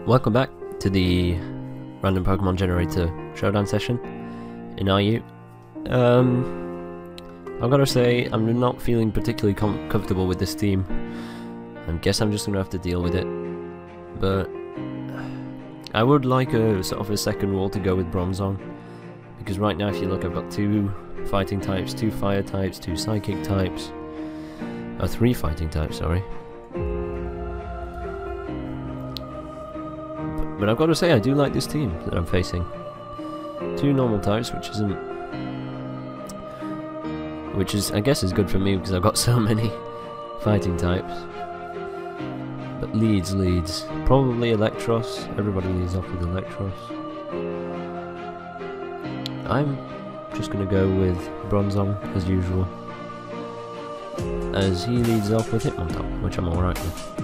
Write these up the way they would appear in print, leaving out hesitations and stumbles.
Welcome back to the random Pokemon generator showdown session in RU. I've got to say, I'm not feeling particularly comfortable with this team. I guess I'm just going to have to deal with it. But I would like a sort of a second wall to go with Bronzong, because right now if you look, I've got 2 fighting types, 2 fire types, 2 psychic types, 3 fighting types, sorry. But I've got to say, I do like this team that I'm facing. 2 normal types, which is I guess is good for me because I've got so many fighting types. But leads. Probably Electros. Everybody leads off with Electros. I'm just gonna go with Bronzong as usual, as he leads off with Hitmontop, which I'm alright with.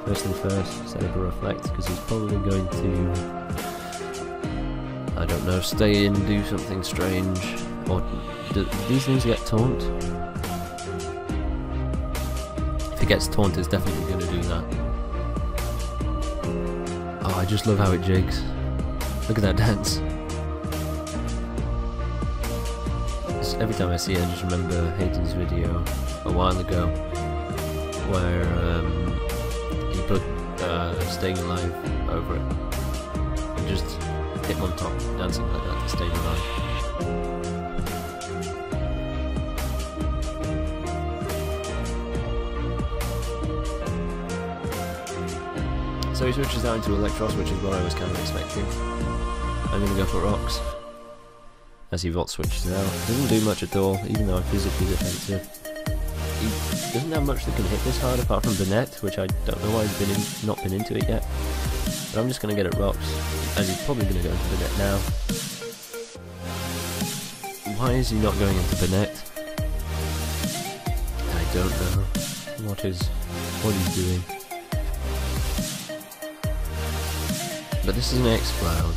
First thing first, set up a Reflect, because he's probably going to, I don't know, stay in, do something strange, or do these things get taunt? If it gets taunt, it's definitely going to do that. Oh, I just love how it jigs. Look at that dance. Every time I see it, I just remember Hayden's video a while ago, where he put Staying Alive over it, and just Hitmontop dancing like that to Staying Alive. So he switches out into Electros, which is what I was kind of expecting. I'm going to go for Rocks, as he Volt switches out. Doesn't do much at all, even though I'm physically defensive. He doesn't have much that can hit this hard apart from Burnett, which I don't know why he's not been into it yet. But I'm just going to get at Rocks, as he's probably going to go into Burnett now. Why is he not going into Burnett? I don't know what he's doing. But this is an X-Cloud.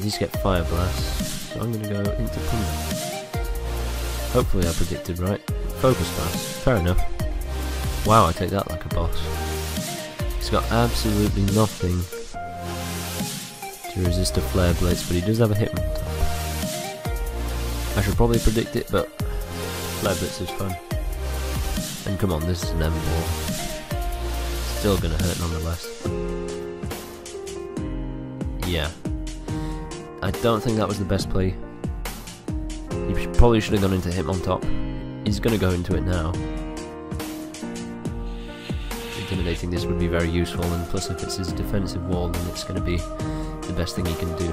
These get Fire Blast, so I'm going to go into Pumba. Hopefully I predicted right. Focus Blast, fair enough. Wow, I take that like a boss. He's got absolutely nothing to resist a Flare Blitz, but he does have a Hitmontop. I should probably predict it, but Flare Blitz is fun. And come on, this is an M-Ball. Still gonna hurt nonetheless. Yeah. I don't think that was the best play. He probably should have gone into Hitmontop. He's going to go into it now. Intimidating this would be very useful, and plus if it's his defensive wall, then it's going to be the best thing he can do.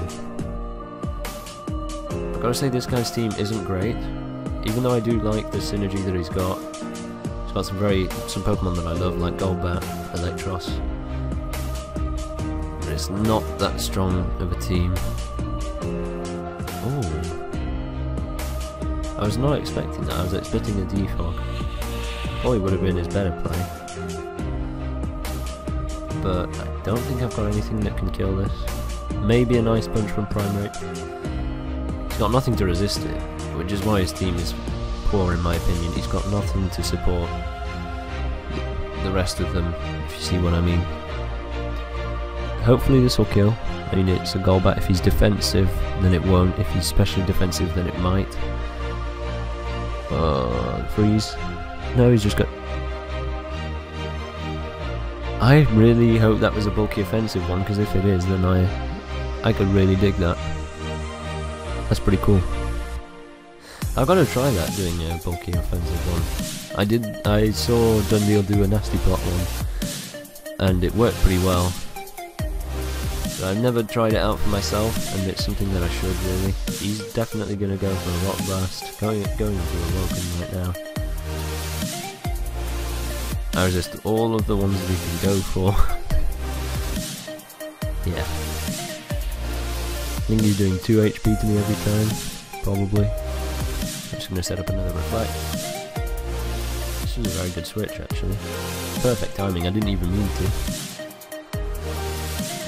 I've got to say, this guy's team isn't great, even though I do like the synergy that he's got. He's got some Pokemon that I love, like Golbat, Electros. But it's not that strong of a team. Oh. I was not expecting that, I was expecting a Defog. Probably would have been his better play. But I don't think I've got anything that can kill this. Maybe a nice punch from Primarate. He's got nothing to resist it, which is why his team is poor in my opinion. He's got nothing to support the rest of them, if you see what I mean. Hopefully this will kill. I mean, it's a Golbat. If he's defensive, then it won't. If he's specially defensive, then it might. Freeze. No, he's just got... I really hope that was a bulky offensive one, because if it is, then I could really dig that. That's pretty cool. I've got to try that, doing a bulky offensive one. I saw Dundee do a nasty plot one, and it worked pretty well. But I've never tried it out for myself, and it's something that I should really. He's definitely going to go for a Rock Blast, going into a Welcome right now. I resist all of the ones that he can go for. Yeah. I think he's doing 2 HP to me every time, probably. I'm just going to set up another Reflect. This is a very good switch actually. Perfect timing, I didn't even mean to.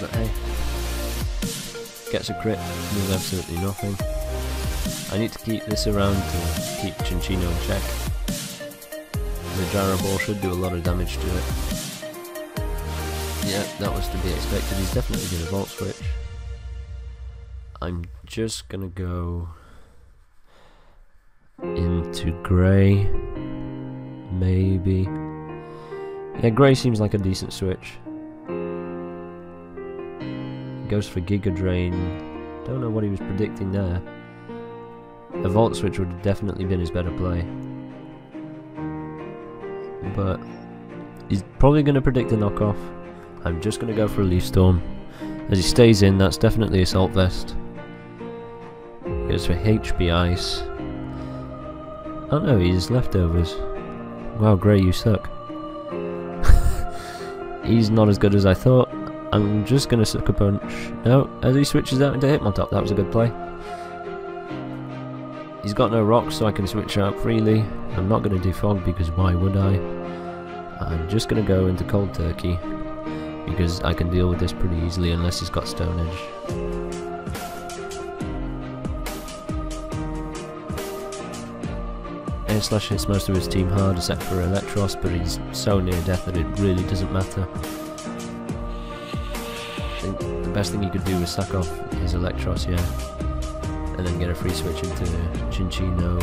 But hey. Gets a crit, does absolutely nothing. I need to keep this around to keep Chinchino in check. The Gyro Ball should do a lot of damage to it. Yeah, that was to be expected. He's definitely going to Volt Switch. I'm just going to go into Grey. Maybe. Yeah, Grey seems like a decent switch. Goes for Giga Drain. Don't know what he was predicting there. A Volt Switch would have definitely been his better play. But he's probably going to predict a knockoff. I'm just going to go for a Leaf Storm. As he stays in, that's definitely Assault Vest. Goes for HP Ice. Oh no, he's Leftovers. Wow, Grey, you suck. He's not as good as I thought. I'm just going to Sucker Punch. No, as he switches out into Hitmontop, that was a good play. He's got no rocks, so I can switch out freely. I'm not going to defog because why would I? I'm just going to go into Cold Turkey because I can deal with this pretty easily unless he's got Stone Edge. Air Slash hits most of his team hard except for Electros, but he's so near death that it really doesn't matter. I think the best thing he could do is sack off his Electros, yeah, and then get a free switch into Chinchino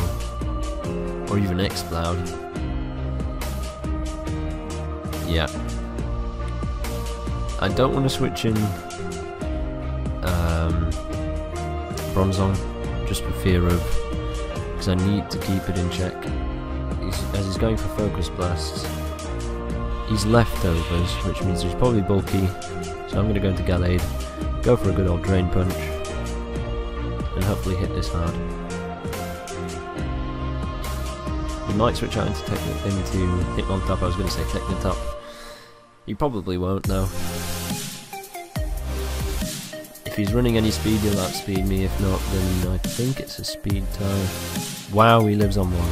or even X-Cloud. Yeah. I don't want to switch in Bronzong just for fear of, because I need to keep it in check. As he's going for Focus Blasts, he's Leftovers, which means he's probably bulky, so I'm going to go into Gallade, go for a good old Drain Punch, and hopefully hit this hard. He might switch out into Hitmontop. I was going to say Technotop. He probably won't though. If he's running any speed, he'll outspeed me. If not, then I think it's a speed tie. Wow, he lives on 1.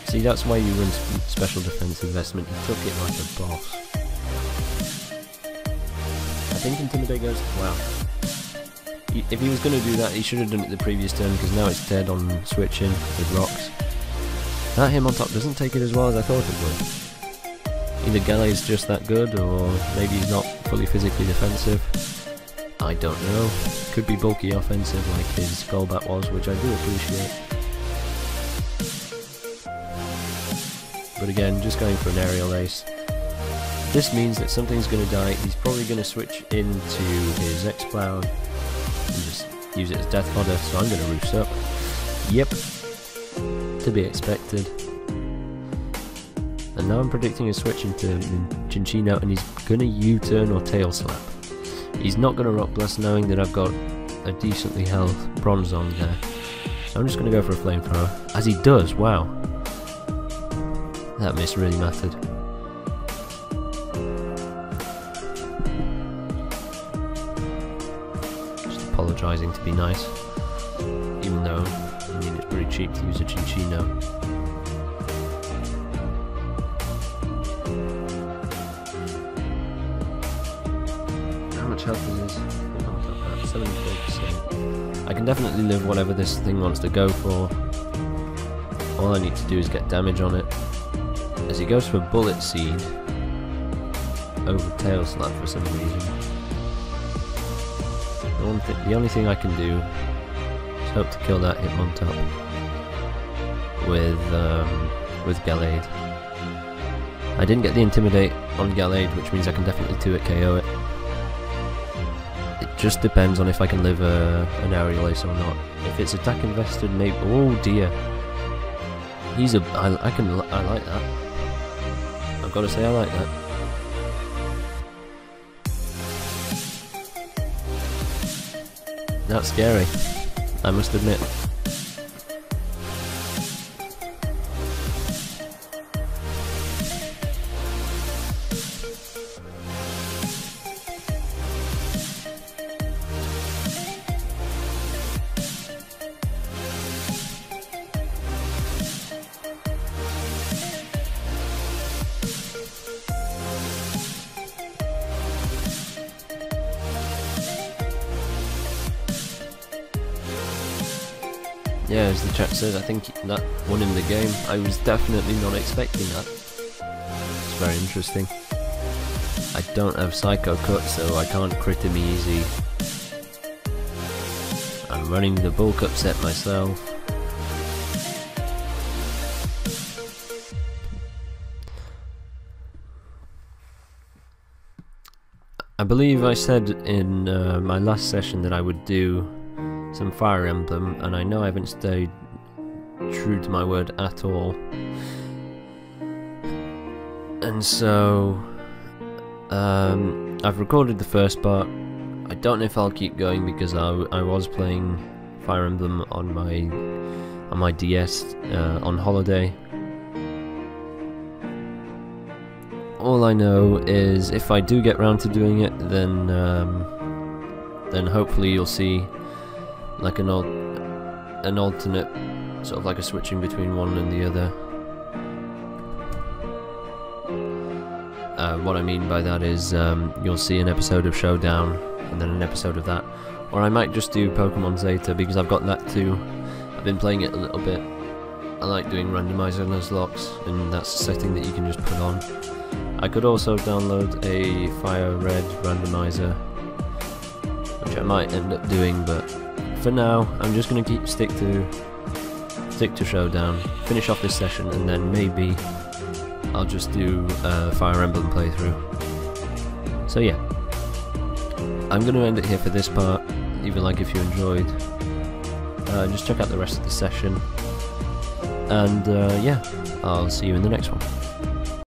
See, that's why you run Special Defense Investment. He took it like a boss. I think Intimidate goes... Wow. If he was going to do that, he should have done it the previous turn, because now it's dead on switching with rocks. That Hitmontop doesn't take it as well as I thought it would. Either Galade's just that good, or maybe he's not fully physically defensive. I don't know. Could be bulky offensive like his Golbat was, which I do appreciate. But again, just going for an aerial ace. This means that something's going to die. He's probably going to switch into his X-Cloud and just use it as Death Fodder, so I'm going to Roofs Up. Yep. To be expected. And now I'm predicting a switch into Chinchino, and he's going to U-turn or Tail Slap. He's not going to Rock Blast knowing that I've got a decently health Bronzong there. So I'm just going to go for a Flamethrower. As he does, wow. That miss really mattered. Just apologising to be nice. Even though, I mean, it's pretty cheap to use a Chinchino. Health is 74%. I can definitely live whatever this thing wants to go for. All I need to do is get damage on it. As he goes for Bullet Seed over Tail Slap for some reason. The only thing I can do is hope to kill that Hitmontop with Gallade. I didn't get the Intimidate on Gallade, which means I can definitely 2-hit KO it. Just depends on if I can live an aerial ace or not. If it's attack invested, maybe. Oh dear, he's a. I like that. I've got to say I like that. That's scary, I must admit. Yeah, as the chat says, I think that won him the game. I was definitely not expecting that. It's very interesting. I don't have Psycho Cut, so I can't crit him easy. I'm running the bulk up set myself. I believe I said in my last session that I would do some Fire Emblem, and I know I haven't stayed true to my word at all. And so I've recorded the first part. I don't know if I'll keep going because I was playing Fire Emblem on my DS on holiday. All I know is if I do get round to doing it, then hopefully you'll see like an alternate, sort of like a switching between one and the other. What I mean by that is you'll see an episode of Showdown and then an episode of that, or I might just do Pokemon Zeta because I've got that too. I've been playing it a little bit. I like doing randomizer Nuzlocke, and that's a setting that you can just put on. I could also download a Fire Red randomizer, which I might end up doing, but for now I'm just going to stick to Showdown, finish off this session, and then maybe I'll just do a Fire Emblem playthrough. So yeah, I'm going to end it here for this part. Leave a like if you enjoyed. Just check out the rest of the session, and yeah, I'll see you in the next one.